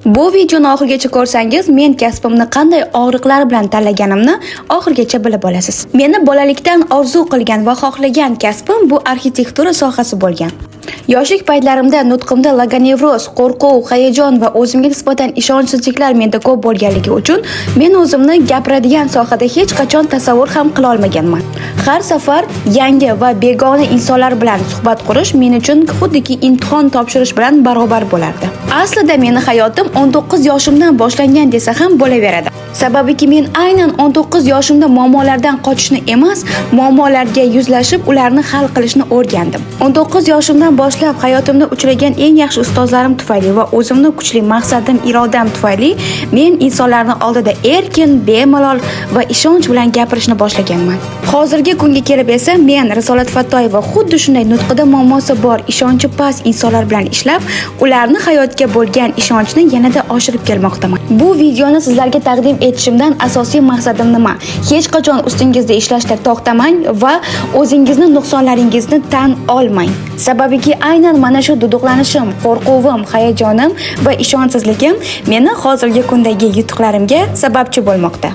Bu videoni oxirigacha ko'rsangiz, men kasbimni qanday og'riqlar bilan tanlaganimni oxirigacha bilib olasiz. Meni bolalikdan orzu qilgan va xohlagan kasbim bu arxitektura sohasi bo'lgan. Yoshlik paytlarimda nutqimda logonevroz, qo'rquv, hayajon va o'zimga nisbatan ishonchsizliklar menda ko'p bo'lganligi uchun men o'zimni gapiradigan sohada hech qachon tasavvur ham qila olmaganman. Har safar yangi va begona insonlar bilan suhbat qurish men uchun xuddiki imtihon topshirish bilan barobar bo'lardi. Aslida meni hayotim 19 yoshimdan boshlangan desa ham bo'laveradi. Sababiki men aynan 19 yoshimda muammolardan qochishni emas, muammolarga yuzlashib, ularni hal qilishni o'rgandim. 19 yoshimdan boshlab hayotimda uchragan eng yaxshi ustozlarim tufayli va o'zimning kuchli maqsadim, irodam tufayli men insonlarning oldida erkin, bemalol va ishonch bilan gapirishni boshlaganman. Hozirgi kunga kelib esa men Risolat Fattoyeva xuddi shunday nutqida muammosi bor, ishonchi past insonlar bilan ishlab, ularni hayotga bo'lgan ishonchni yanada oshirib kelmoqdaman. Bu videoni sizlarga taqdim etishimdan asosiy maqsadim nima? Hech qachon ustingizda ishlashda to'xtamang va o'zingizni nuqsonlaringizni tan olmang. Sababiki aynan mana shu duduqlanishim, qo'rquvim, hayajonim va ishonchsizligim meni hozirgi kundagi yutuqlarimga sababchi bo'lmoqda.